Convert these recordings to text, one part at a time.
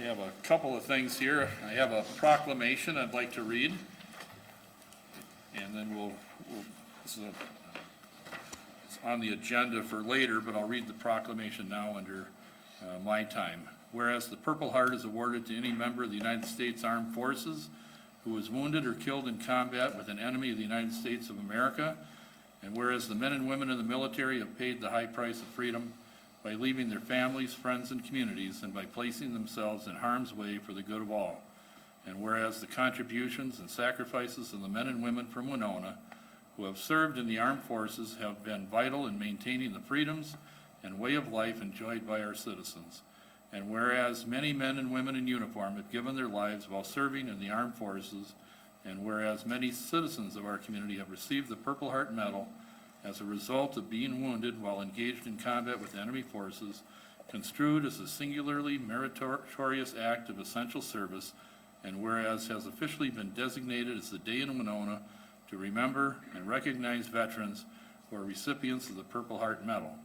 have a couple of things here. I have a proclamation I'd like to read, and then it's on the agenda for later, but I'll read the proclamation now under my time. Whereas the Purple Heart is awarded to any member of the United States Armed Forces who was wounded or killed in combat with an enemy of the United States of America, and whereas the men and women in the military have paid the high price of freedom by leaving their families, friends, and communities, and by placing themselves in harm's way for the good of all. And whereas the contributions and sacrifices of the men and women from Winona who have served in the armed forces have been vital in maintaining the freedoms and way of life enjoyed by our citizens. And whereas many men and women in uniform have given their lives while serving in the armed forces, and whereas many citizens of our community have received the Purple Heart Medal as a result of being wounded while engaged in combat with enemy forces, construed as a singularly meritorious act of essential service, and whereas has officially been designated as the Day in Winona to remember and recognize veterans who are recipients of the Purple Heart Medal.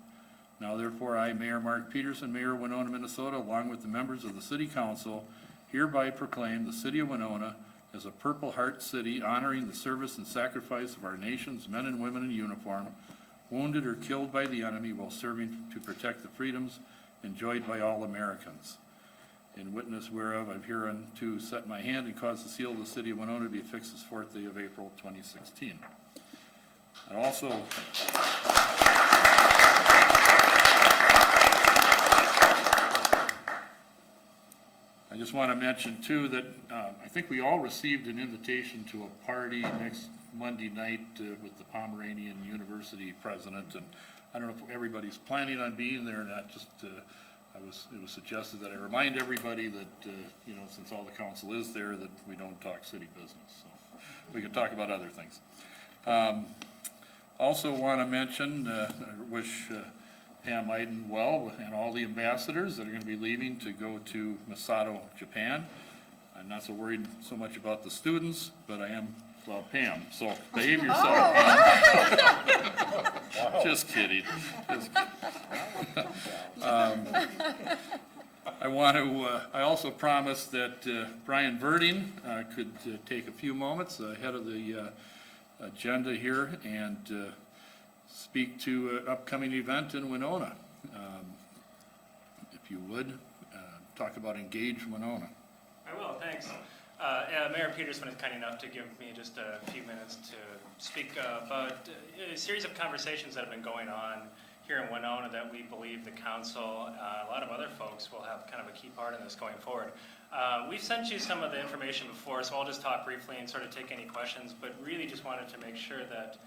Now therefore, I, Mayor Mark Peterson, Mayor of Winona, Minnesota, along with the members of the City Council, hereby proclaim the City of Winona as a Purple Heart City, honoring the service and sacrifice of our nation's men and women in uniform, wounded or killed by the enemy while serving to protect the freedoms enjoyed by all Americans. In witness whereof, I'm hereunto set my hand and cause the seal of the City of Winona to be affixed this 4th day of April, 2016. And also, I just want to mention too that I think we all received an invitation to a party next Monday night with the Pomeranian University president, and I don't know if everybody's planning on being there or not. Just it was suggested that I remind everybody that you know, since all the council is there, that we don't talk city business. So we can talk about other things. Also want to mention, wish Pam Iden well and all the ambassadors that are going to be leaving to go to Masato, Japan. I'm not so worried so much about the students, but I am about Pam. So behave yourself, Pam. Just kidding. Just kidding. I also promised that Brian Verding could take a few moments ahead of the agenda here and speak to an upcoming event in Winona. If you would, talk about Engage Winona. I will, thanks. Mayor Peterson is kind enough to give me just a few minutes to speak about a series of conversations that have been going on here in Winona that we believe the council, a lot of other folks will have kind of a key part in this going forward. We've sent you some of the information before, so I'll just talk briefly and sort of take any questions, but really just wanted to make sure that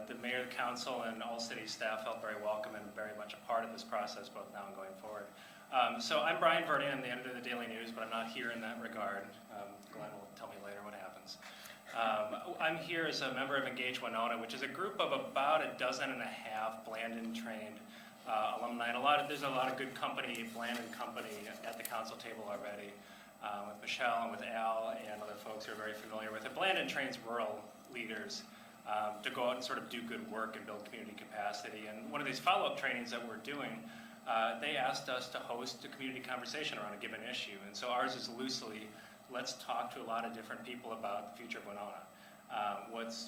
the mayor, the council, and all city staff felt very welcome and very much a part of this process, both now and going forward. So I'm Brian Verding, I'm the editor of the Daily News, but I'm not here in that regard. Glenn will tell me later what happens. I'm here as a member of Engage Winona, which is a group of about 12.5 Blandin-trained alumni, and there's a lot of good company, Blandin company, at the council table already, with Michelle and with Al and other folks who are very familiar with it. Blandin trains rural leaders to go out and sort of do good work and build community capacity. And one of these follow-up trainings that we're doing, they asked us to host a community conversation around a given issue. And so ours is loosely, let's talk to a lot of different people about the future of Winona.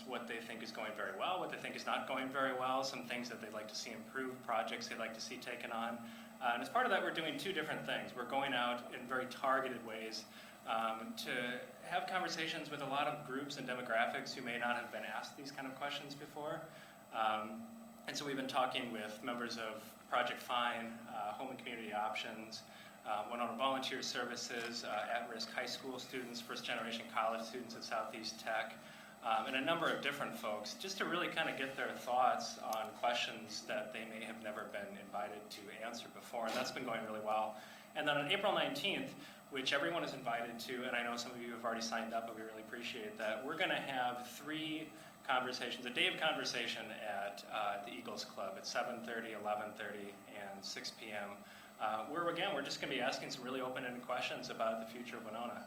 What they think is going very well, what they think is not going very well, some things that they'd like to see improved, projects they'd like to see taken on. And as part of that, we're doing two different things. We're going out in very targeted ways to have conversations with a lot of groups and demographics who may not have been asked these kind of questions before. And so we've been talking with members of Project Fine, Home and Community Options, Winona Volunteer Services, at-risk high school students, first-generation college students at Southeast Tech, and a number of different folks, just to really kind of get their thoughts on questions that they may have never been invited to answer before, and that's been going really well. And then on April 19th, which everyone is invited to, and I know some of you have already signed up, but we really appreciate that, we're going to have 3 conversations, a day of conversation at the Eagles Club at 7:30, 11:30, and 6 p.m., where again, we're just going to be asking some really open-ended questions about the future of Winona.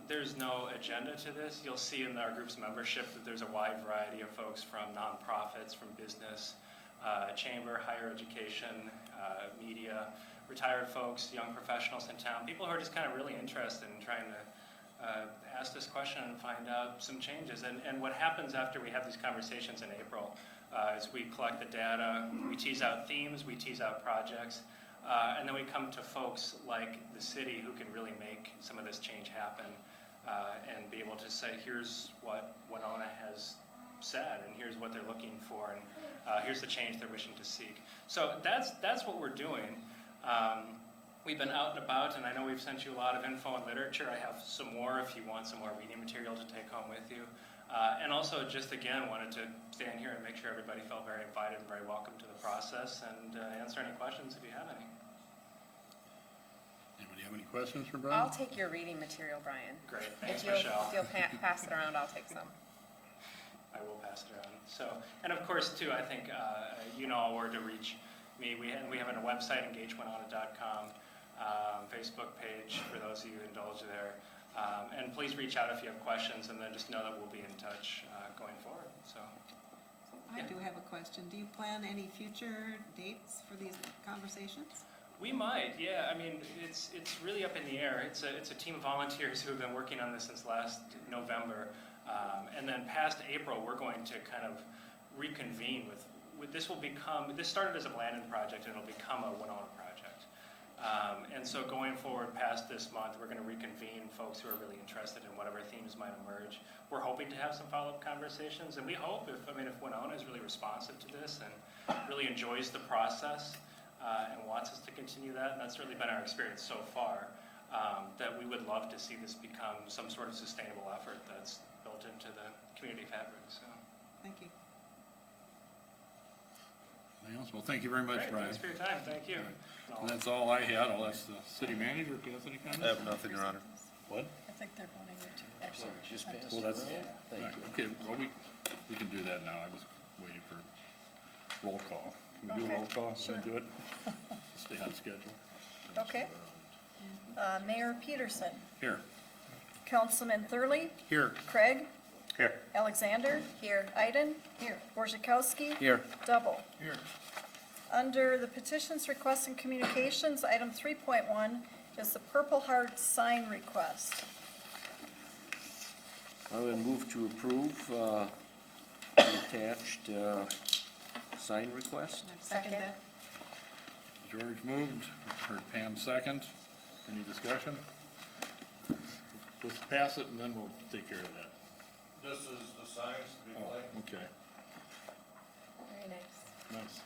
There's no agenda to this. You'll see in our group's membership that there's a wide variety of folks from nonprofits, from business, chamber, higher education, media, retired folks, young professionals in town, people who are just kind of really interested in trying to ask this question and find out some changes. And what happens after we have these conversations in April is we collect the data, we tease out themes, we tease out projects, and then we come to folks like the city who can really make some of this change happen and be able to say, here's what Winona has said, and here's what they're looking for, and here's the change they're wishing to seek. So that's what we're doing. We've been out and about, and I know we've sent you a lot of info and literature. I have some more if you want some more reading material to take home with you. And also, just again, wanted to stand here and make sure everybody felt very invited and very welcome to the process, and answer any questions if you have any. Anybody have any questions for Brian? I'll take your reading material, Brian. Great, thanks, If Michelle. you'll pass it around, I'll take some. I will pass it around. So, and of course, too, I think you know where to reach me. We have a website, engagewinona.com, Facebook page for those of you who indulge there. And please reach out if you have questions, and then just know that we'll be in touch going forward. So, I do have a question. Do you plan any future dates for these conversations? we might, yeah. I mean, it's really up in the air. It's a team of volunteers who have been working on this since last November, and then past April, we're going to kind of reconvene with this will become. This started as a Blandon project, and it'll become a Winona project. And so going forward past this month, we're going to reconvene folks who are really interested in whatever themes might emerge. We're hoping to have some follow-up conversations, and we hope if Winona is really responsive to this and really enjoys the process and wants us to continue that, and that's really been our experience so far, that we would love to see this become some sort of sustainable effort that's built into the community fabric. So. Thank you. Anything else? Well, thank you very much, Great, Brian. thanks for your time. Thank you. And that's all I had. I'll ask the city manager if he has any comments. I have nothing, Your Honor. What? I think they're voting here too. Actually, Just pass Well, it that's, around. Thank right, you. okay, well, we can do that now. I was waiting for roll call. Can we do a Okay, roll call? sure. Can we do it? Stay on schedule. Okay. Mayor Peterson, Here. Councilman Thurley, Here. Craig, Here. Alexander, here, Iden, here, Borzakowski. Here. Double. Here. Under the petitions, requests, and communications, item 3.1 is the Purple Heart sign request. I would move to approve the attached sign request. Second that. George moved, heard Pam second. Any discussion? Let's pass it and then we'll take care of that. This is the signs to be Oh, like. okay, Very nice. nice.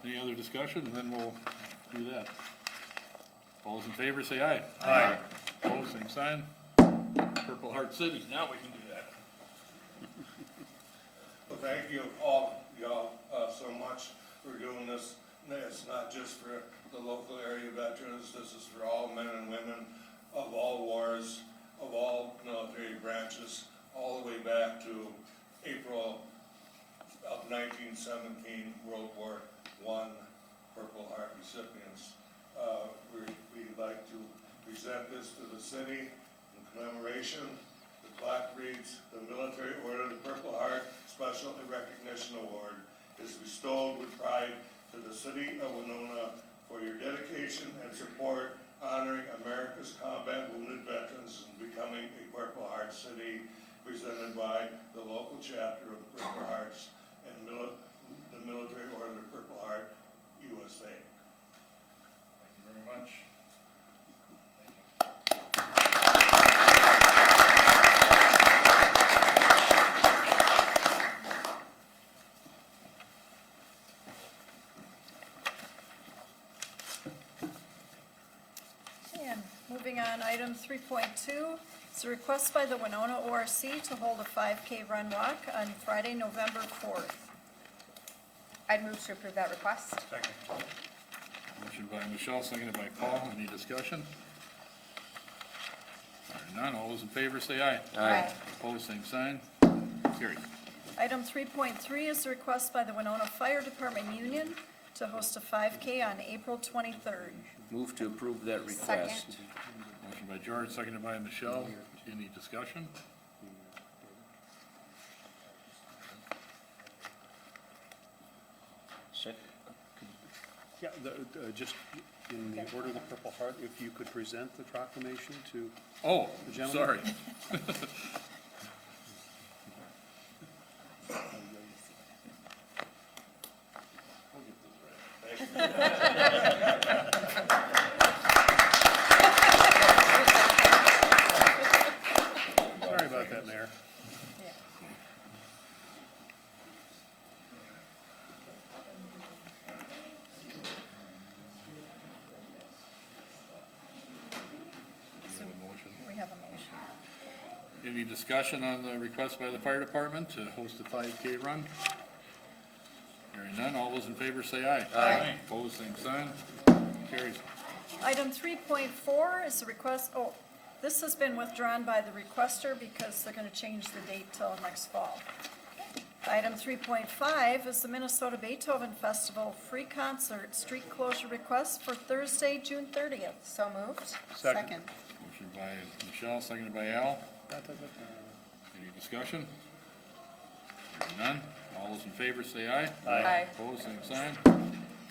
Any other discussion? And then we'll do that. All those in favor, say aye. Aye. Opposed, same sign. Purple Heart City, now we can do that. Well, thank you all, y'all, so much for doing this. And it's not just for the local area veterans, this is for all men and women of all wars, of all military branches, all the way back to April of 1917, World War I Purple Heart recipients. We'd like to present this to the city in commemoration. The plaque reads, "The Military Order of the Purple Heart Special Recognition Award is bestowed with pride to the city of Winona for your dedication and support honoring America's combat wounded veterans and becoming a Purple Heart city, presented by the local chapter of the Purple Hearts and the Military Order of the Purple Heart, USA." Thank you very much. And moving on, item 3.2 is a request by the Winona ORC to hold a 5K run walk on Friday, November 4th. I'd move to approve that request. Second. Motion by Michelle, seconded by Paul. Any discussion? Hearing none, all those in favor say aye. Aye. Opposed, same sign. Carried. Item 3.3 is a request by the Winona Fire Department Union to host a 5K on April 23rd. Move to approve that request. Second. Motion by George, seconded by Michelle. Any discussion? Yeah, just in the Order of the Purple Heart, if you could present the proclamation to, Oh, The gentleman? sorry. sorry about that, Mayor. We have a motion. Any discussion on the request by the fire department to host a 5K run? Hearing none, all those in favor say aye. Aye. Opposed, same sign. Carries. Item 3.4 is a request, this has been withdrawn by the requester because they're going to change the date till next fall. Item 3.5 is the Minnesota Beethoven Festival free concert street closure request for Thursday, June 30th. So moved. Second. Motion by Michelle, seconded by Al. Any discussion? Hearing none, all those in favor say aye. Aye. Opposed, same sign.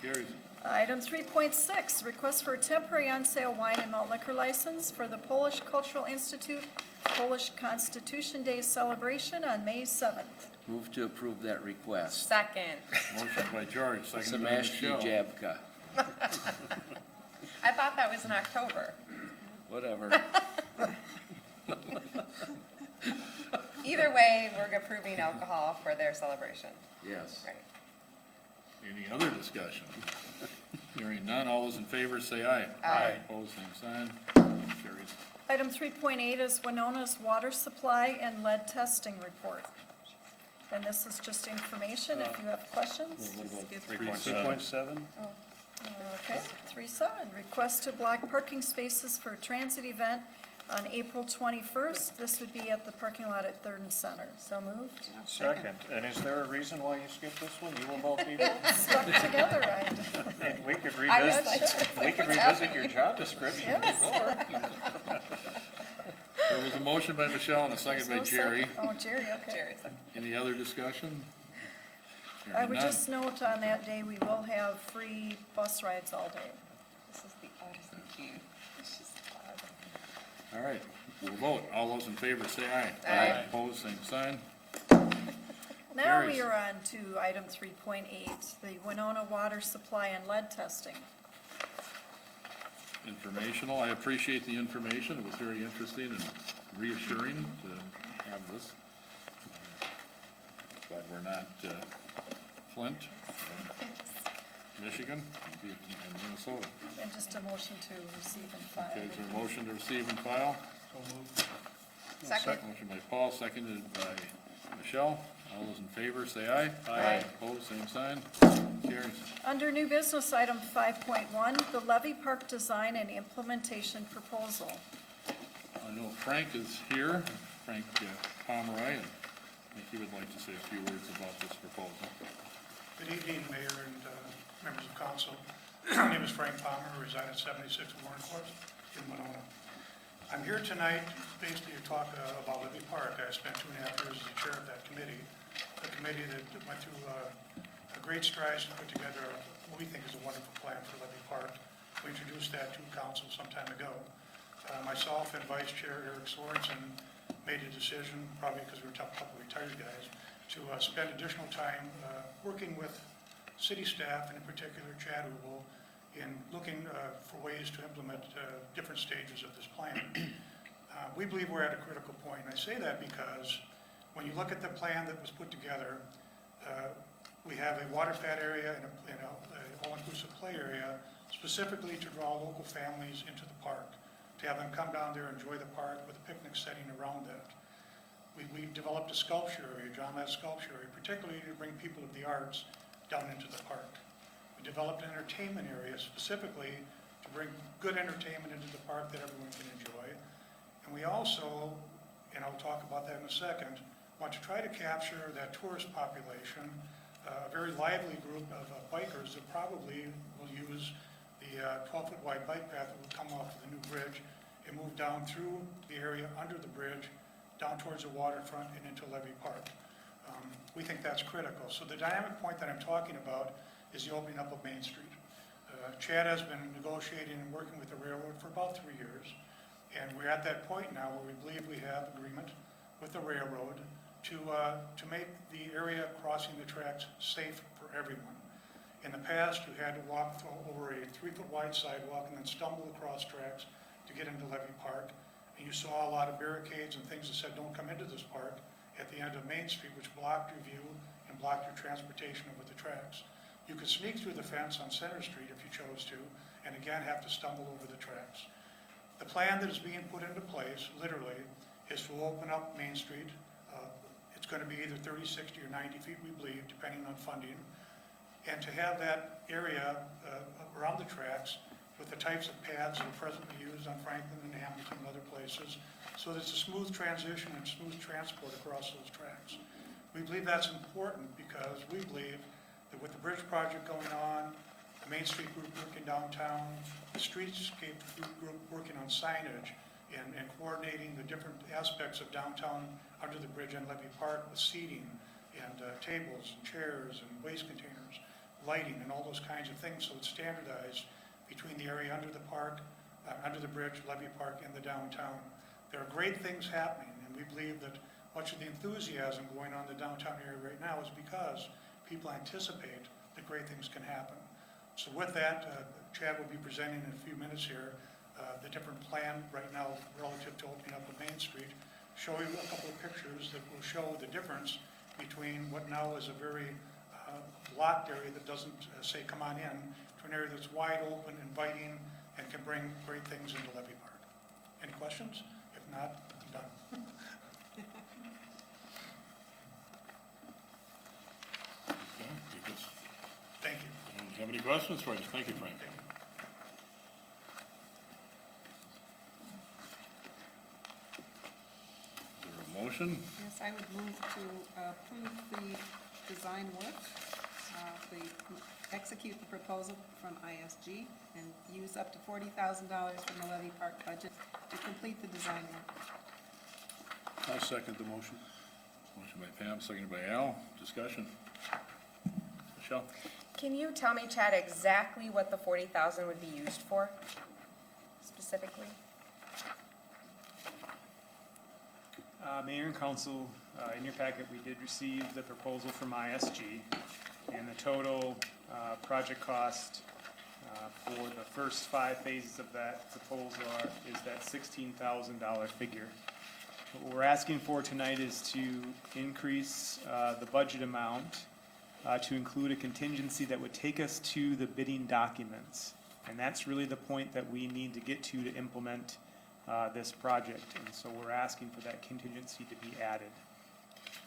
Carries. Item 3.6, request for a temporary on-sale wine and malt liquor license for the Polish Cultural Institute Polish Constitution Day celebration on May 7th. Move to approve that request. Second. Motion by George, seconded by Samashki Michelle. Jabka, I thought that was in October. whatever. Either way, we're approving alcohol for their celebration. Yes. Right. Any other discussion? Hearing none, all those in favor say aye. Aye. Opposed, same sign. Carries. Item 3.8 is Winona's water supply and lead testing report. And this is just information if you have questions. What about 3.7? Okay, 3.7, request to block parking spaces for a transit event on April 21st. This would be at the parking lot at Third and Center. So moved. Second, and is there a reason why you skipped this one, you of all people? Stuck together, And we could I was revisit, like, we could revisit your job description before. There was a motion by Michelle and a second by Jerry. Oh, Jerry, okay. Jerry's. Any other discussion? I Hearing would none. just note on that day, we will have free bus rides all day. This is the oddest thing. It's just odd. All right, we'll vote. All those in favor say aye. Aye. Opposed, same sign. Now Carries. we are on to item 3.8, the Winona water supply and lead testing. Informational, I appreciate the information. It was very interesting and reassuring to have this. Glad we're not Flint, Michigan, and Minnesota. And just a motion to receive and file. Okay, is there a motion to receive and file? Second. Motion by Paul, seconded by Michelle. All those in favor, say aye. Aye. Opposed, same sign. Carries. Under new business, item 5.1, the levy park design and implementation proposal. I know Frank is here, Frank Pomeroy, and I think he would like to say a few words about this proposal. Good evening, Mayor and members of council. My name is Frank Palmer, I reside at 76 Warren Court in Winona. I'm here tonight basically to talk about Levy Park. I spent 2.5 years as the chair of that committee, a committee that went through a great strides to put together what we think is a wonderful plan for Levy Park. We introduced that to council some time ago. Myself and Vice Chair Eric Sorensen made a decision, probably because we were a couple of retired guys, to spend additional time working with city staff, and in particular Chad Ubel, in looking for ways to implement different stages of this plan. We believe we're at a critical point, and I say that because when you look at the plan that was put together, we have a water pad area and an all-inclusive play area specifically to draw local families into the park, to have them come down there and enjoy the park with a picnic setting around that. We developed a sculpture area, John Lett sculpture area, particularly to bring people of the arts down into the park. We developed an entertainment area specifically to bring good entertainment into the park that everyone can enjoy. And we also, and I'll talk about that in a second, want to try to capture that tourist population, a very lively group of bikers that probably will use the 12-foot wide bike path that will come off of the new bridge and move down through the area under the bridge, down towards the waterfront and into Levy Park. We think that's critical. So the dynamic point that I'm talking about is the opening up of Main Street. Chad has been negotiating and working with the railroad for about 3 years, and we're at that point now where we believe we have agreement with the railroad to make the area crossing the tracks safe for everyone. In the past, you had to walk over a 3-foot wide sidewalk and then stumble across tracks to get into Levy Park. And you saw a lot of barricades and things that said, don't come into this park at the end of Main Street, which blocked your view and blocked your transportation over the tracks. You could sneak through the fence on Center Street if you chose to, and again have to stumble over the tracks. The plan that is being put into place, literally, is to open up Main Street. It's going to be either 30, 60, or 90 feet, we believe, depending on funding, and to have that area around the tracks with the types of paths that are presently used on Franklin and Hamilton and other places, so that it's a smooth transition and smooth transport across those tracks. We believe that's important because we believe that with the bridge project going on, the Main Street group working downtown, the streetscape group working on signage and coordinating the different aspects of downtown under the bridge and Levy Park with seating and tables and chairs and waste containers, lighting and all those kinds of things, so it's standardized between the area under the park, under the bridge, Levy Park, and the downtown. There are great things happening, and we believe that much of the enthusiasm going on in the downtown area right now is because people anticipate that great things can happen. So with that, Chad will be presenting in a few minutes here the different plan right now relative to opening up of Main Street, show you a couple of pictures that will show the difference between what now is a very blocked area that doesn't say come on in, to an area that's wide open, inviting, and can bring great things into Levy Park. Any questions? If not, I'm done. Thank you. Do you have any questions for us? Thank you, Frank. Is there a motion? Yes, I would move to approve the design work, execute the proposal from ISG, and use up to $40,000 from the Levy Park budget to complete the design work. I'll second the motion. Motion by Pam, seconded by Al. Discussion. Michelle? Can you tell me, Chad, exactly what the 40,000 would be used for, specifically? Mayor and Council, in your packet, we did receive the proposal from ISG, and the total project cost for the first 5 phases of that proposal is that $16,000 figure. What we're asking for tonight is to increase the budget amount to include a contingency that would take us to the bidding documents. And that's really the point that we need to get to implement this project. And so we're asking for that contingency to be added.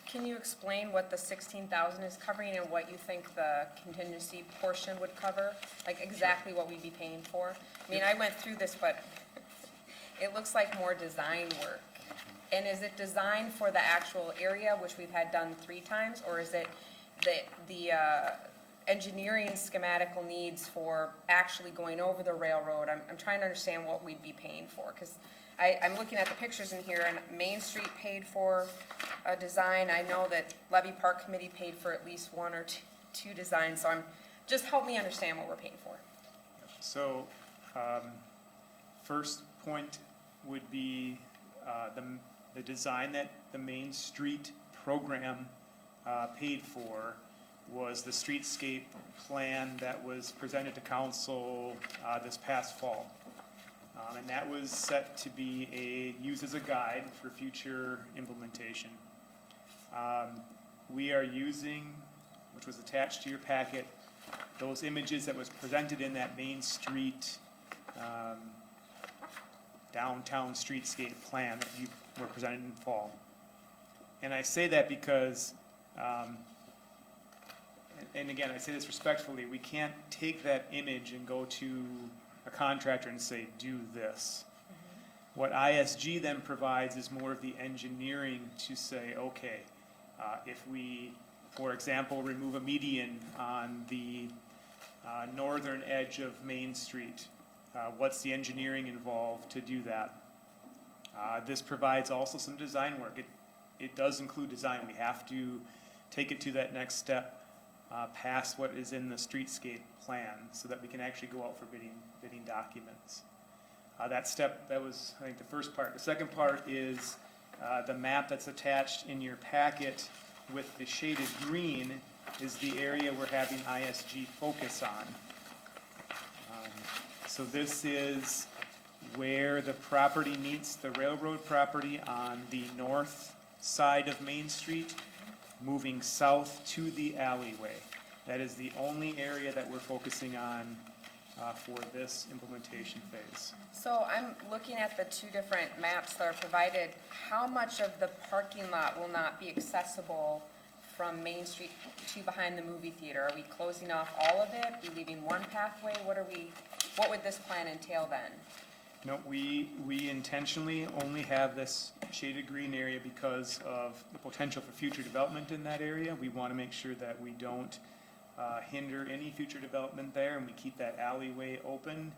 Can you explain what the 16,000 is covering and what you think the contingency portion would cover? Like exactly what we'd be paying for? I mean, I went through this, but it looks like more design work. And is it designed for the actual area, which we've had done 3 times, or is it the engineering schematical needs for actually going over the railroad? I'm trying to understand what we'd be paying for, because I'm looking at the pictures in here, and Main Street paid for a design. I know that Levy Park Committee paid for at least 1 or 2 designs, so just help me understand what we're paying for. So, first point would be the design that the Main Street program paid for was the streetscape plan that was presented to council this past fall. And that was set to be used as a guide for future implementation. We are using, which was attached to your packet, those images that was presented in that Main Street downtown streetscape plan that you were presented in fall. And I say that because, and again, I say this respectfully, we can't take that image and go to a contractor and say, do this. What ISG then provides is more of the engineering to say, okay, if we, for example, remove a median on the northern edge of Main Street, what's the engineering involved to do that? This provides also some design work. It does include design. We have to take it to that next step past what is in the streetscape plan, so that we can actually go out for bidding documents. That step, that was, I think, the first part. The second part is the map that's attached in your packet with the shaded green is the area we're having ISG focus on. So this is where the property meets the railroad property on the north side of Main Street, moving south to the alleyway. That is the only area that we're focusing on for this implementation phase. So I'm looking at the two different maps that are provided. How much of the parking lot will not be accessible from Main Street to behind the movie theater? Are we closing off all of it? We leaving one pathway? What would this plan entail then? No, we intentionally only have this shaded green area because of the potential for future development in that area. We want to make sure that we don't hinder any future development there, and we keep that alleyway open.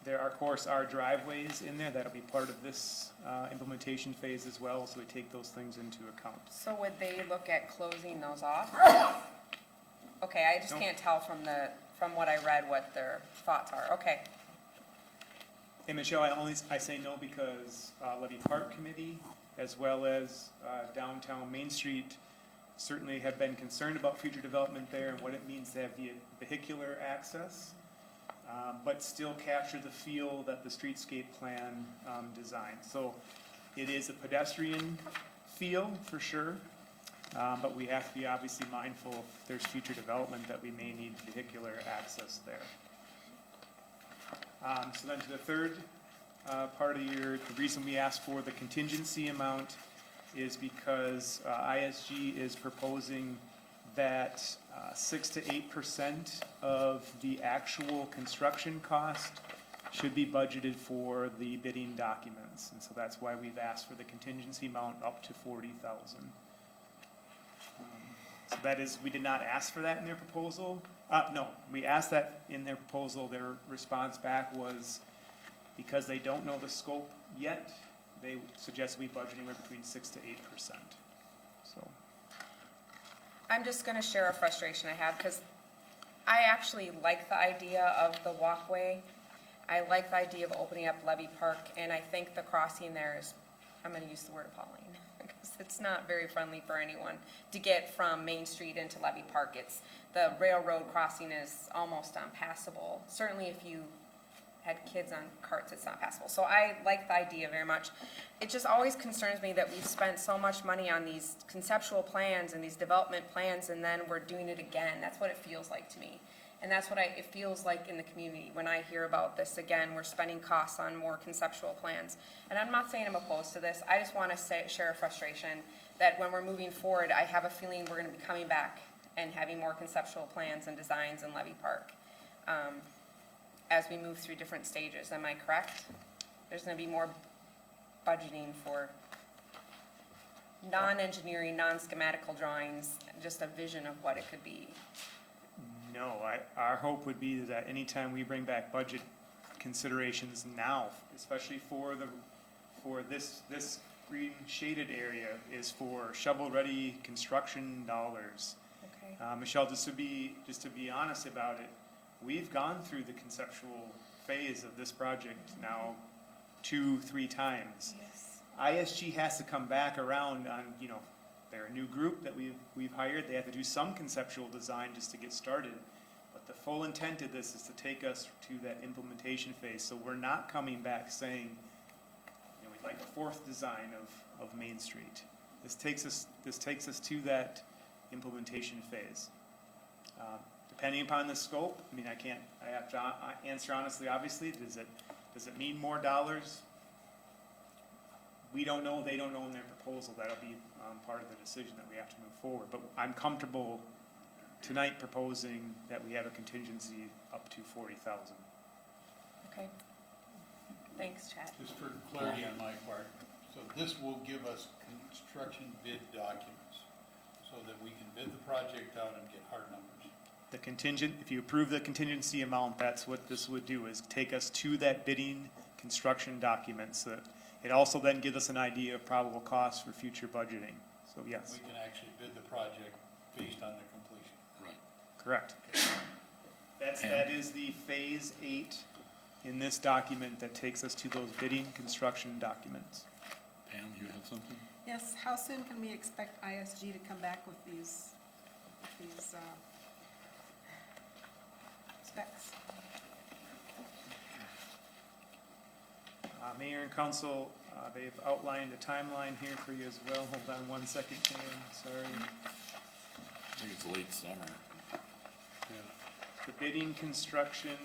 There are, of course, are driveways in there that'll be part of this implementation phase as well, so we take those things into account. So would they look at closing those off? Okay, I just No. can't tell from what I read what their thoughts are. Okay. And Michelle, I say no because Levy Park Committee, as well as downtown Main Street, certainly have been concerned about future development there and what it means to have vehicular access, but still capture the feel that the streetscape plan designed. So it is a pedestrian feel for sure, but we have to be obviously mindful if there's future development that we may need vehicular access there. So then to the third part of the reason we asked for the contingency amount is because ISG is proposing that 6 to 8% of the actual construction cost should be budgeted for the bidding documents. And so that's why we've asked for the contingency amount up to $40,000. So that is, we did not ask for that in their proposal. No, we asked that in their proposal. Their response back was because they don't know the scope yet, they suggest we budget anywhere between 6 to 8%. So, I'm just gonna share a frustration I have, because I actually like the idea of the walkway. I like the idea of opening up Levy Park, and I think the crossing there is, I'm gonna use the word appalling, because it's not very friendly for anyone to get from Main Street into Levy Park. The railroad crossing is almost unpassable. Certainly if you had kids on carts, it's not passable. So I like the idea very much. It just always concerns me that we've spent so much money on these conceptual plans and these development plans, and then we're doing it again. That's what it feels like to me. And that's what it feels like in the community when I hear about this again. We're spending costs on more conceptual plans. And I'm not saying I'm opposed to this. I just want to share a frustration that when we're moving forward, I have a feeling we're going to be coming back and having more conceptual plans and designs in Levy Park. As we move through different stages. Am I correct? There's going to be more budgeting for non-engineering, non-schematical drawings, just a vision of what it could be. no, our hope would be that anytime we bring back budget considerations now, especially for this green shaded area, is for shovel-ready construction dollars. Okay. Michelle, just to be honest about it, we've gone through the conceptual phase of this project now 2-3 times. Yes. ISG has to come back around on, they're a new group that we've hired. They have to do some conceptual design just to get started. But the full intent of this is to take us to that implementation phase. So we're not coming back saying, we'd like a fourth design of Main Street. This takes us to that implementation phase. Depending upon the scope, I have to answer honestly, obviously, does it mean more dollars? We don't know, they don't know in their proposal. That'll be part of the decision that we have to move forward. But I'm comfortable tonight proposing that we have a contingency up to 40,000. Okay. Thanks, Chad. Just for clarity on my part, so this will give us construction bid documents so that we can bid the project out and get hard numbers. If you approve the contingency amount, that's what this would do, is take us to that bidding construction documents. It also then gives us an idea of probable costs for future budgeting. So yes. We can actually bid the project based on the completion. Correct. That is the Phase 8 in this document that takes us to those bidding construction documents. Pam, you have something? Yes, how soon can we expect ISG to come back with these specs? Mayor and council, they've outlined a timeline here for you as well. Hold on one second, Ken, sorry. I think it's late summer. The bidding, construction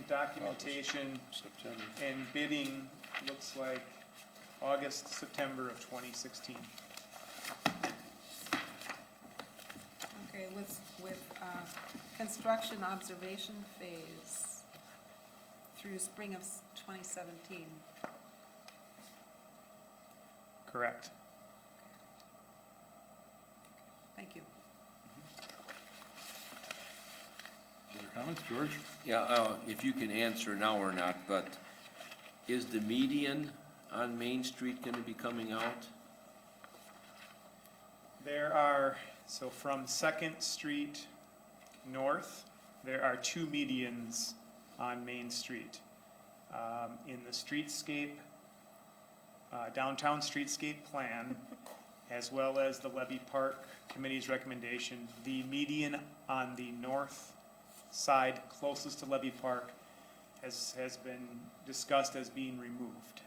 documentation, September. and bidding looks like August, September of 2016. Okay, with construction observation phase through spring of 2017. Correct. Thank you. Other comments, George? Yeah, if you can answer now or not, but is the median on Main Street gonna be coming out? There are, so from Second Street north, there are 2 medians on Main Street. In the streetscape, downtown streetscape plan, as well as the Levy Park Committee's recommendation, the median on the north side closest to Levy Park has been discussed as being removed.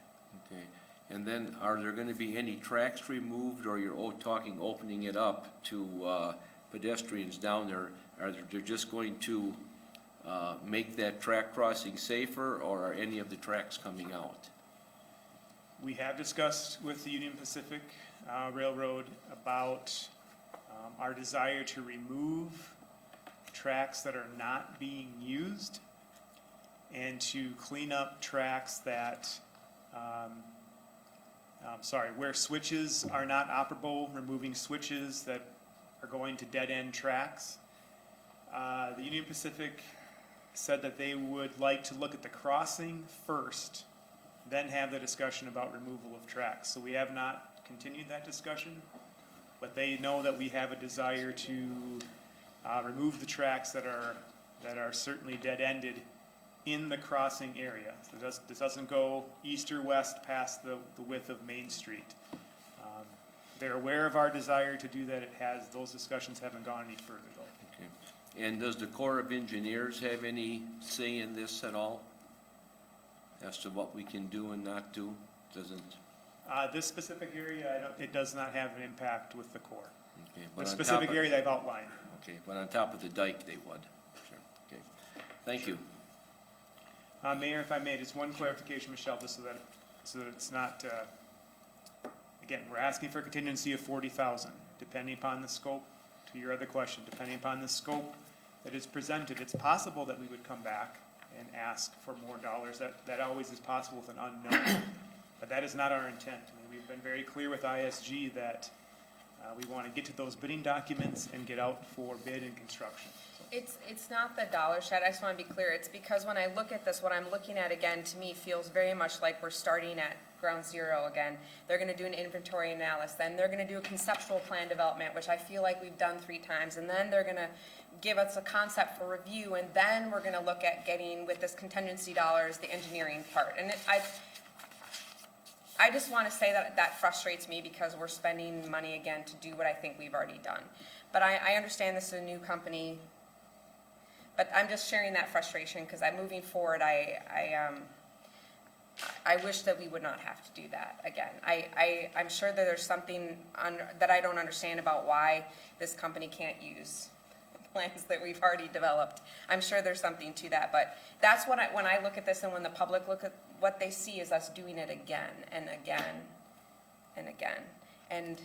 Okay, and then are there gonna be any tracks removed, or you're talking opening it up to pedestrians down there? Are they just going to make that track crossing safer, or are any of the tracks coming out? We have discussed with the Union Pacific Railroad about our desire to remove tracks that are not being used and to clean up tracks that, where switches are not operable, removing switches that are going to dead-end tracks. The Union Pacific said that they would like to look at the crossing first, then have the discussion about removal of tracks. So we have not continued that discussion, but they know that we have a desire to remove the tracks that are certainly dead-ended in the crossing area. So this doesn't go east or west past the width of Main Street. They're aware of our desire to do that. Those discussions haven't gone any further though. Okay. And does the Corps of Engineers have any say in this at all? As to what we can do and not do? Doesn't? This specific area, it does not have an impact with the Corps. Okay, The but on specific top of- area they've outlined. Okay, but on top of the dike, they would. Sure. Okay, thank you. Mayor, if I may, just one clarification, Michelle, just so that it's not, again, we're asking for a contingency of 40,000, depending upon the scope, to your other question, depending upon the scope that is presented, it's possible that we would come back and ask for more dollars. That always is possible with an unknown, but that is not our intent. I mean, we've been very clear with ISG that we want to get to those bidding documents and get out for bid and construction. So, It's not the dollar shed, I just want to be clear. It's because when I look at this, what I'm looking at again, to me, feels very much like we're starting at ground zero again. They're going to do an inventory analysis, then they're going to do a conceptual plan development, which I feel like we've done 3 times, and then they're going to give us a concept for review, and then we're going to look at getting, with this contingency dollars, the engineering part. And I just want to say that frustrates me because we're spending money again to do what I think we've already done. But I understand this is a new company, but I'm just sharing that frustration because moving forward, I wish that we would not have to do that again. I'm sure that there's something that I don't understand about why this company can't use plans that we've already developed. I'm sure there's something to that, but that's when I look at this and when the public look at what they see is us doing it again and again and again. And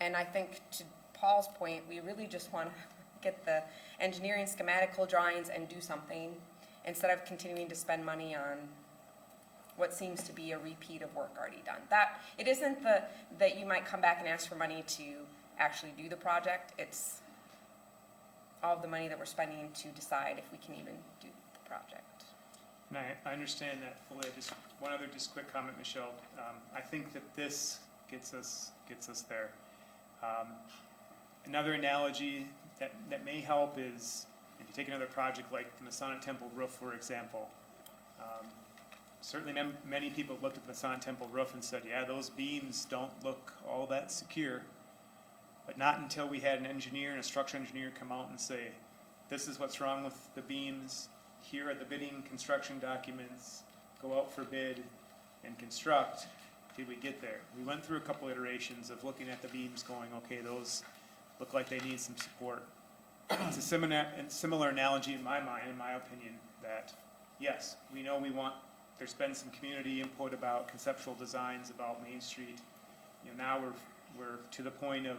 I think to Paul's point, we really just want to get the engineering schematical drawings and do something instead of continuing to spend money on what seems to be a repeat of work already done. That it isn't that you might come back and ask for money to actually do the project. It's all of the money that we're spending to decide if we can even do the project. and I understand that fully. Just one other quick comment, Michelle. I think that this gets us there. Another analogy that may help is, if you take another project like the Masonic Temple roof, for example. Certainly many people looked at the Masonic Temple roof and said, yeah, those beams don't look all that secure. But not until we had an engineer and a structural engineer come out and say, this is what's wrong with the beams, here are the bidding construction documents, go out for bid and construct, did we get there. We went through a couple iterations of looking at the beams going, okay, those look like they need some support. It's a similar analogy in my mind, in my opinion, that yes, we know there's been some community input about conceptual designs about Main Street. Now we're to the point of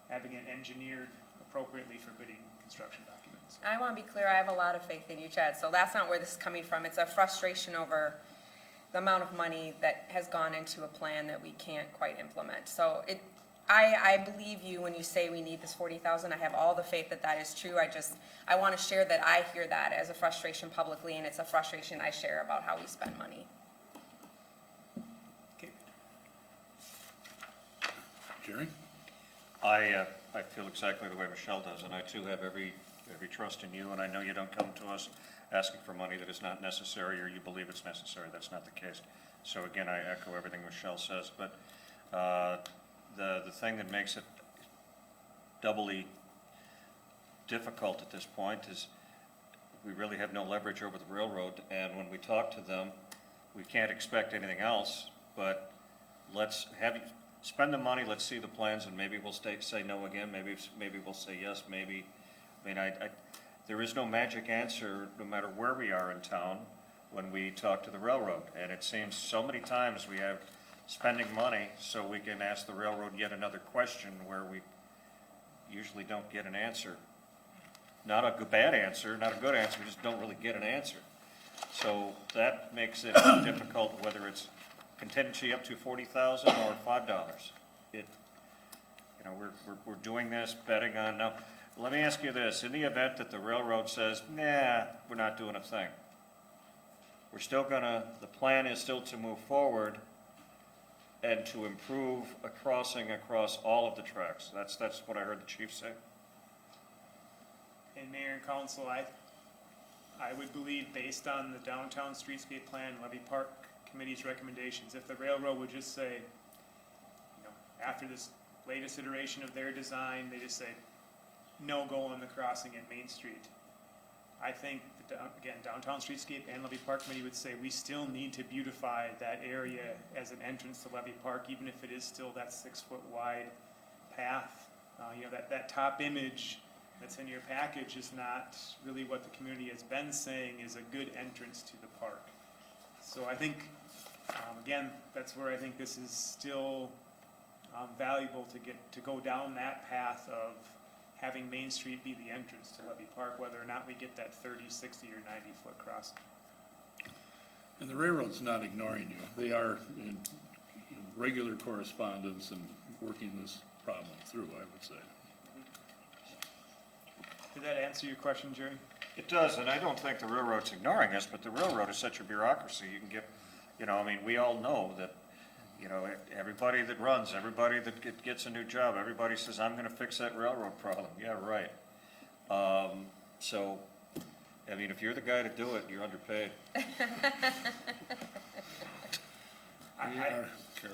having it engineered appropriately for bidding construction documents. I want to be clear, I have a lot of faith in you, Chad, so that's not where this is coming from. It's a frustration over the amount of money that has gone into a plan that we can't quite implement. So I believe you when you say we need this 40,000. I have all the faith that that is true. I want to share that I hear that as a frustration publicly, and it's a frustration I share about how we spend money. Okay. Jerry? I feel exactly the way Michelle does, and I too have every trust in you, and I know you don't come to us asking for money that is not necessary or you believe it's necessary. That's not the case. So again, I echo everything Michelle says, but the thing that makes it doubly difficult at this point is we really have no leverage over the railroad, and when we talk to them, we can't expect anything else, but let's spend the money, let's see the plans, and maybe we'll say no again, maybe we'll say yes, maybe. I mean, there is no magic answer, no matter where we are in town, when we talk to the railroad. And it seems so many times we have spending money so we can ask the railroad yet another question where we usually don't get an answer. Not a bad answer, not a good answer, we just don't really get an answer. So that makes it difficult, whether it's contingency up to 40,000 or $5. We're doing this, betting on, now, let me ask you this, in the event that the railroad says, nah, we're not doing a thing, we're still the plan is still to move forward and to improve a crossing across all of the tracks. That's what I heard the chief say. And Mayor and Council, I would believe, based on the downtown streetscape plan, Levy Park Committee's recommendations, if the railroad would just say, after this latest iteration of their design, they just say, no go on the crossing at Main Street. I think, again, downtown streetscape and Levy Park Committee would say, we still need to beautify that area as an entrance to Levy Park, even if it is still that 6-foot wide path. That top image that's in your package is not really what the community has been saying is a good entrance to the park. So I think, again, that's where I think this is still valuable to go down that path of having Main Street be the entrance to Levy Park, whether or not we get that 30, 60, or 90-foot crossing. And the railroad's not ignoring you. They are in regular correspondence and working this problem through, I would say. Did that answer your question, Jerry? It does, and I don't think the railroad's ignoring us, but the railroad is such a bureaucracy. You can get, we all know that, everybody that runs, everybody that gets a new job, everybody says, I'm gonna fix that railroad problem. Yeah, right. If you're the guy to do it, you're underpaid.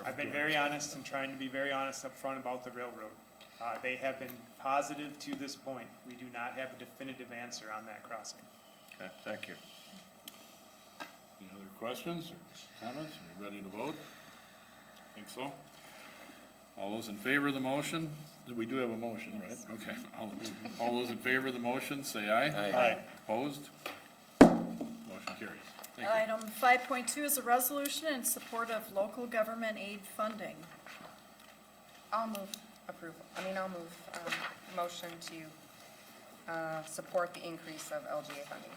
I've been very honest and trying to be very honest up front about the railroad. They have been positive to this point. We do not have a definitive answer on that crossing. Okay, thank you. Any other questions or comments? Are you ready to vote? Think so? All those in favor of the motion? We do have a motion, right? Okay. All those in favor of the motion, say aye. Aye. Opposed? Motion carries. Thank you. Item 5.2 is a resolution in support of local government aid funding. I'll move motion to support the increase of LGA funding.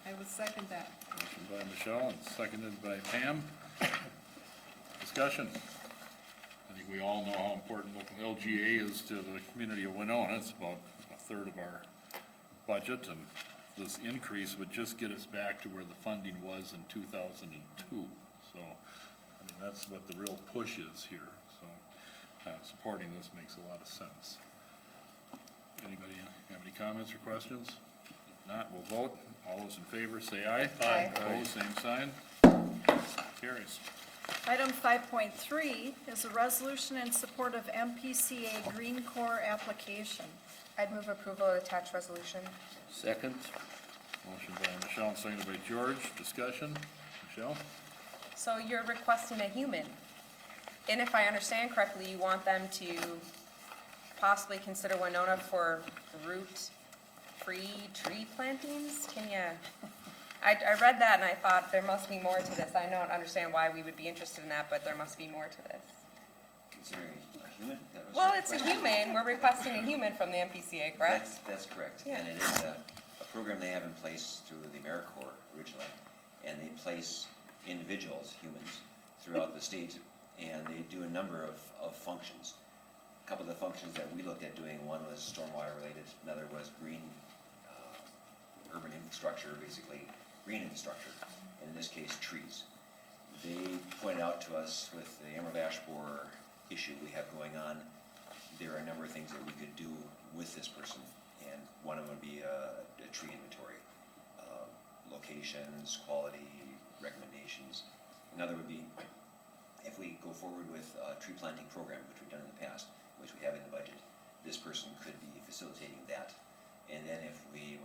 I would second that. Motion by Michelle and seconded by Pam. Discussion. I think we all know how important local LGA is to the community of Winona. It's about a third of our budget, and this increase would just get us back to where the funding was in 2002. So, that's what the real push is here. So, supporting this makes a lot of sense. Anybody have any comments or questions? If not, we'll vote. All those in favor say aye. Aye. Opposed, same sign. Carries. Item 5.3 is a resolution in support of MPCA Green Corps application. I'd move approval of the attached resolution. Second? Motion by Michelle and seconded by George. Discussion? Michelle? So you're requesting a human, and if I understand correctly, you want them to possibly consider Winona for root-free tree plantings? Can you, I read that and I thought there must be more to this. I don't understand why we would be interested in that, but there must be more to this. Considering a human? That was Well, your it's a question? human, we're requesting a human from the MPCA, correct? That's correct. Yeah. And it is a program they have in place through the AmeriCorps originally. And they place individuals, humans, throughout the state, and they do a number of functions. A couple of the functions that we looked at doing, one was stormwater related, another was green, urban infrastructure, basically green infrastructure, and in this case, trees. They pointed out to us with the emerald ash borer issue we have going on, there are a number of things that we could do with this person, and one of them would be a tree inventory, locations, quality, recommendations. Another would be, if we go forward with a tree planting program, which we've done in the past, which we have in the budget, this person could be facilitating that. And then if we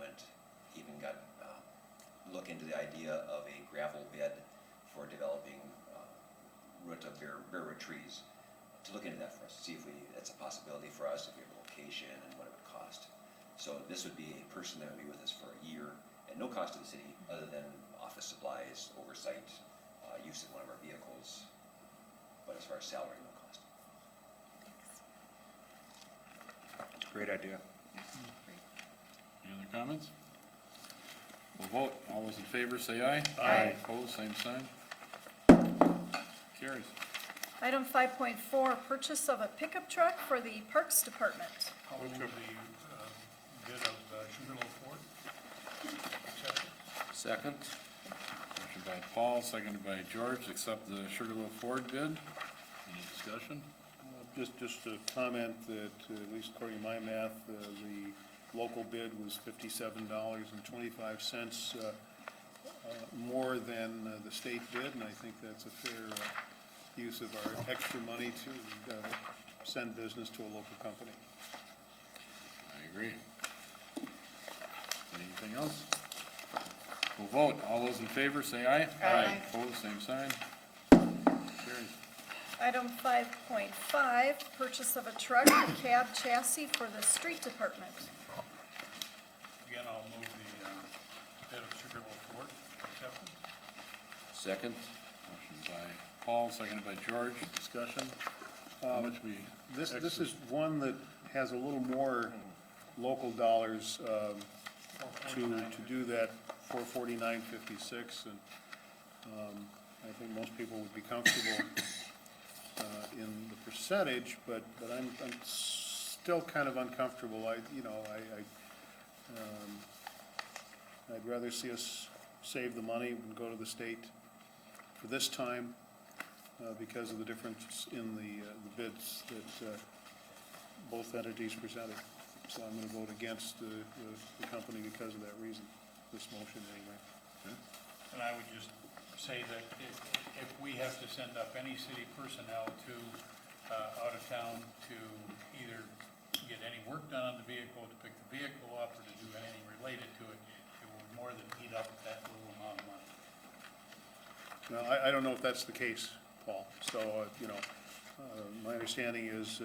look into the idea of a gravel bed for developing root of bare root trees, to look into that for us, see if that's a possibility for us, if we have a location and what it would cost. So this would be a person that would be with us for a year at no cost to the city, other than office supplies, oversight, use of one of our vehicles, but as far as salary, no cost. It's a great idea. Any other comments? We'll vote. All those in favor say aye. Aye. Opposed, same sign. Carries. Item 5.4, purchase of a pickup truck for the Parks Department. I'll move the bid of Sugarloaf Ford. Accepted. Second? Motion by Paul, seconded by George, accept the Sugarloaf Ford bid. Any discussion? Just a comment that, at least according to my math, the local bid was $57.25 more than the state bid, and I think that's a fair use of our extra money to send business to a local company. I agree. Anything else? We'll vote. All those in favor say aye. Aye. Opposed, same sign. Carries. Item 5.5, purchase of a truck and cab chassis for the street department. Again, I'll move the bid of Sugarloaf Ford. Accepted. Second? Motion by Paul, seconded by George. Discussion? How much we? This is one that has a little more local dollars to do that, $449.56, and I think most people would be comfortable in the percentage, but I'm still kind of uncomfortable. I'd rather see us save the money and go to the state for this time because of the difference in the bids that both entities presented. So I'm going to vote against the company because of that reason, this motion anyway. And I would just say that if we have to send up any city personnel to, out of town to either get any work done on the vehicle, to pick the vehicle up, or to do anything related to it, it will more than eat up that little amount of money. Now, I don't know if that's the case, Paul. So, my understanding is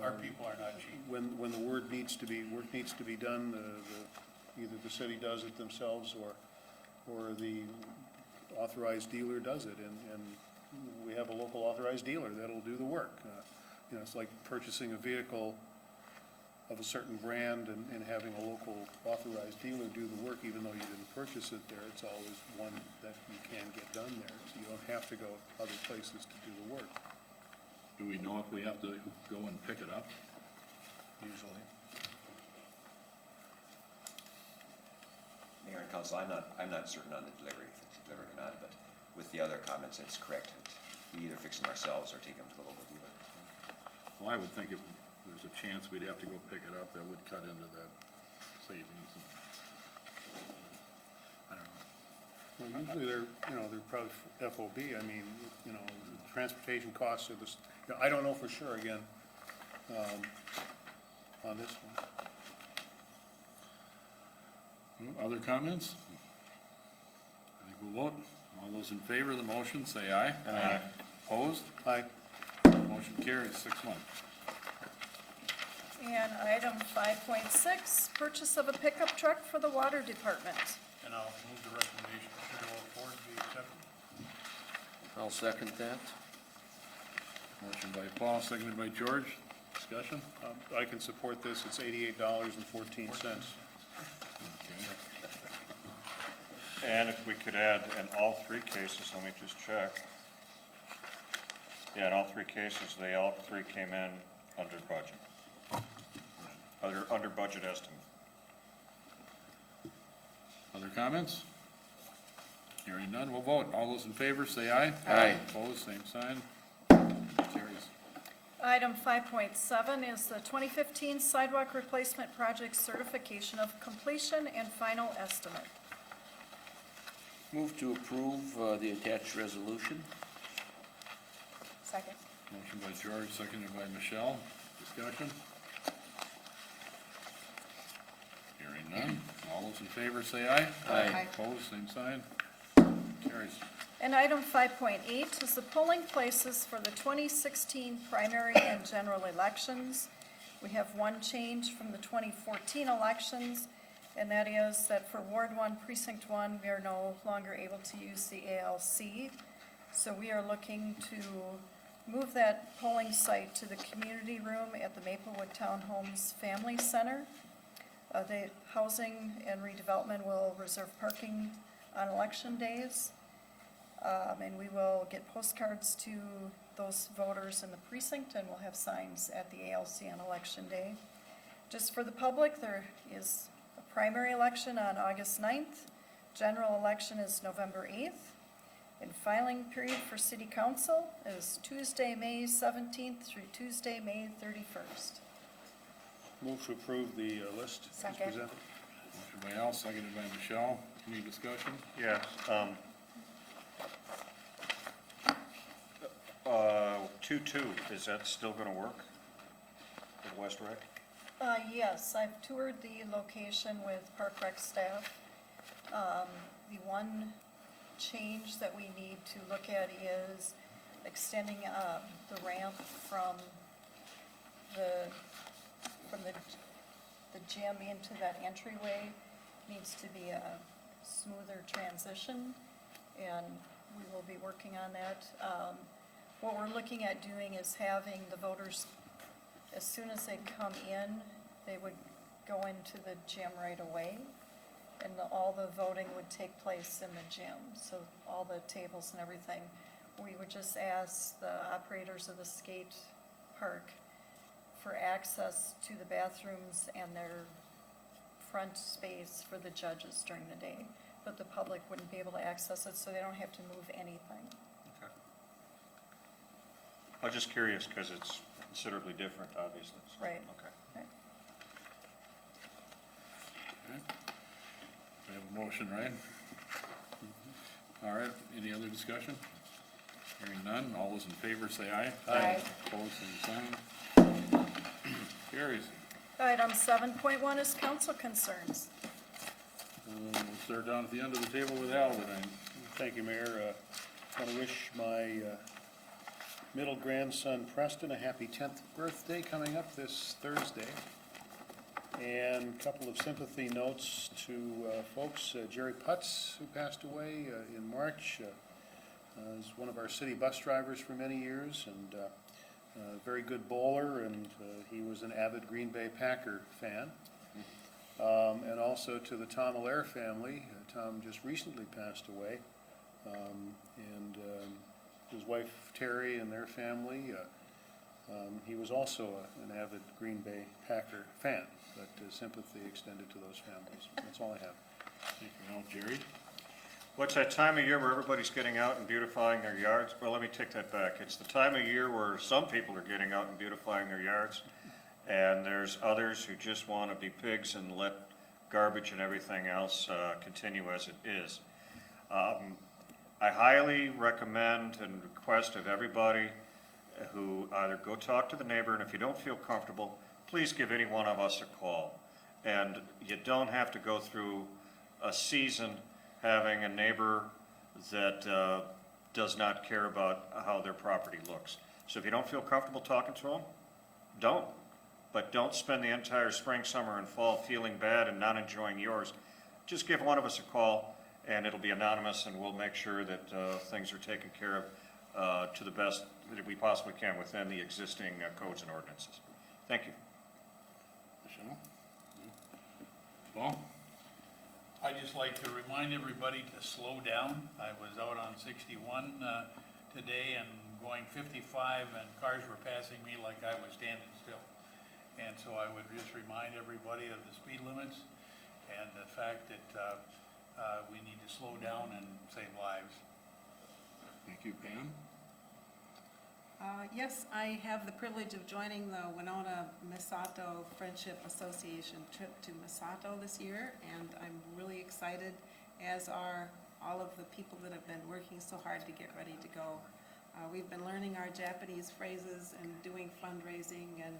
Our people are not cheap. when the work needs to be done, either the city does it themselves or the authorized dealer does it, and we have a local authorized dealer that'll do the work. It's like purchasing a vehicle of a certain brand and having a local authorized dealer do the work, even though you didn't purchase it there. It's always one that you can get done there, so you don't have to go other places to do the work, Do we know if we have to go and pick it up? usually. Mayor and council, I'm not certain on the delivery, if it's delivered or not, but with the other comments, it's correct. We either fix them ourselves or take them to the local dealer. Well, I would think there's a chance we'd have to go pick it up, that would cut into that savings. I don't know. Well, usually they're probably FOB, I mean, transportation costs are this, I don't know for sure again, on this one. Other comments? I think we'll vote. All those in favor of the motion, say aye. Aye. Opposed? Aye. Motion carries 6-1. And item 5.6, purchase of a pickup truck for the water department. And I'll move the recommendation for Sugar Loaf Ford be accepted. I'll second that. Motion by Paul, seconded by George. Discussion? I can support this, it's $88.14. And if we could add, in all three cases, let me just check. Yeah, in all three cases, they all three came in under budget. Under budget estimate. Other comments? Hearing none, we'll vote. All those in favor, say aye. Aye. Opposed, same sign. Carries. Item 5.7 is the 2015 sidewalk replacement project certification of completion and final estimate. Move to approve the attached resolution. Second. Motion by George, seconded by Michelle. Discussion? Hearing none. All those in favor, say aye. Aye. Opposed, same sign. Carries. And item 5.8 is the polling places for the 2016 primary and general elections. We have one change from the 2014 elections, and that is that for Ward 1, Precinct 1, we are no longer able to use the ALC. So we are looking to move that polling site to the community room at the Maplewood Townhomes Family Center. The Housing and Redevelopment will reserve parking on election days. And we will get postcards to those voters in the precinct, and we'll have signs at the ALC on election day. Just for the public, there is a primary election on August 9th. General election is November 8th. And filing period for city council is Tuesday, May 17th through Tuesday, May 31st. Move to approve the list as Second. presented. Motion by Al, seconded by Michelle. Any discussion? Yes. 2-2, is that still gonna work at West Rec? Yes, I've toured the location with Park Rec staff. The one change that we need to look at is extending the ramp from the gym into that entryway. Needs to be a smoother transition, and we will be working on that. What we're looking at doing is having the voters, as soon as they come in, they would go into the gym right away, and all the voting would take place in the gym, so all the tables and everything. We would just ask the operators of the skate park for access to the bathrooms and their front space for the judges during the day, but the public wouldn't be able to access it, so they don't have to move anything. Okay. I was just curious, because it's considerably different, obviously. So, Right. Okay. Right. Okay. We have a motion, right? All right, any other discussion? Hearing none, all those in favor say aye. Aye. Opposed, same sign. Carries. Item 7.1 is council concerns. We'll start down at the end of the table with Al tonight. Thank you, Mayor. I want to wish my middle grandson Preston a happy 10th birthday coming up this Thursday. And a couple of sympathy notes to folks. Jerry Putz, who passed away in March, is one of our city bus drivers for many years, and a very good bowler, and he was an avid Green Bay Packer fan. And also to the Tom Allaire family. Tom just recently passed away. And his wife Terry and their family. He was also an avid Green Bay Packer fan, but sympathy extended to those families. That's all I have. Thank you, Al. Jerry? Well, it's that time of year where everybody's getting out and beautifying their yards. Well, let me take that back. It's the time of year where some people are getting out and beautifying their yards. and there's others who just want to be pigs and let garbage and everything else continue as it is. I highly recommend and request of everybody who either go talk to the neighbor, and if you don't feel comfortable, please give any one of us a call. And you don't have to go through a season having a neighbor that does not care about how their property looks. So if you don't feel comfortable talking to them, don't. But don't spend the entire spring, summer, and fall feeling bad and not enjoying yours. Just give one of us a call, and it'll be anonymous, and we'll make sure that things are taken care of to the best that we possibly can within the existing codes and ordinances. Thank you. Michelle? Paul? I'd just like to remind everybody to slow down. I was out on 61 today and going 55, and cars were passing me like I was standing still. And so I would just remind everybody of the speed limits and the fact that we need to slow down and save lives. Thank you, Pam. Yes, I have the privilege of joining the Winona Misato Friendship Association trip to Misato this year, and I'm really excited, as are all of the people that have been working so hard to get ready to go. We've been learning our Japanese phrases and doing fundraising and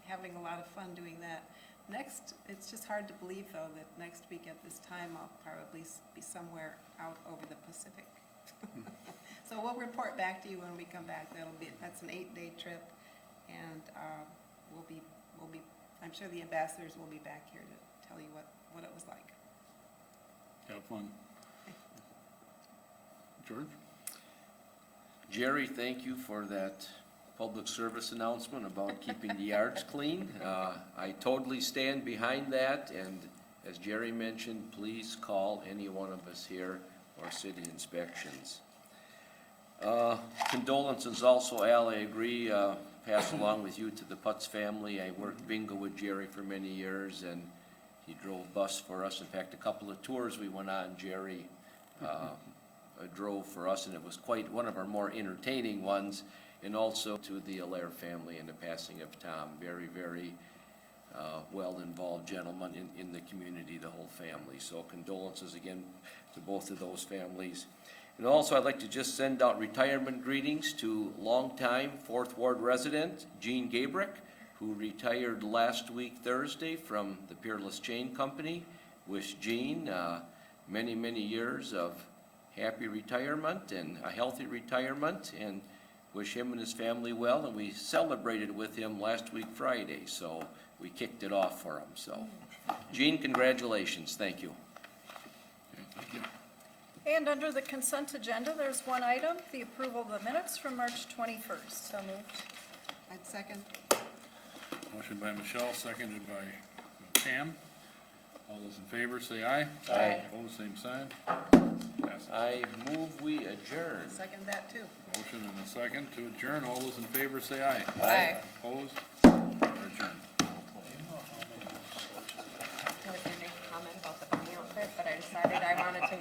having a lot of fun doing that. Next, it's just hard to believe, though, that next week at this time I'll probably be somewhere out over the Pacific. So we'll report back to you when we come back. That's an 8-day trip, and I'm sure the ambassadors will be back here to tell you what it was like. Have fun. George? Jerry, thank you for that public service announcement about keeping the yards clean. I totally stand behind that, and as Jerry mentioned, please call any one of us here or city inspections. Condolences also, Al, I agree, pass along with you to the Putz family. I worked bingo with Jerry for many years, and he drove bus for us. In fact, a couple of tours we went on, Jerry drove for us, and it was quite one of our more entertaining ones. And also to the Allaire family and the passing of Tom. Very, very well-involved gentleman in the community, the whole family. So condolences again to both of those families. And also, I'd like to just send out retirement greetings to longtime Fourth Ward resident Gene Gabrick, who retired last week Thursday from the Peerless Chain Company. Wish Gene many, many years of happy retirement and a healthy retirement, and wish him and his family well. And we celebrated with him last week Friday, so we kicked it off for him. So, Gene, congratulations. Thank you. Okay, thank you. And under the consent agenda, there's one item, the approval of the minutes from March 21st. So moved. I'd second. Motion by Michelle, seconded by Pam. All those in favor, say aye. Aye. Opposed, same sign. Passes. I move we adjourn. Second that, too. Motion and a second to adjourn. All those in favor, say aye. Aye. Opposed? We're adjourned. I was gonna make a comment about the bunny outfit, but I decided I wanted to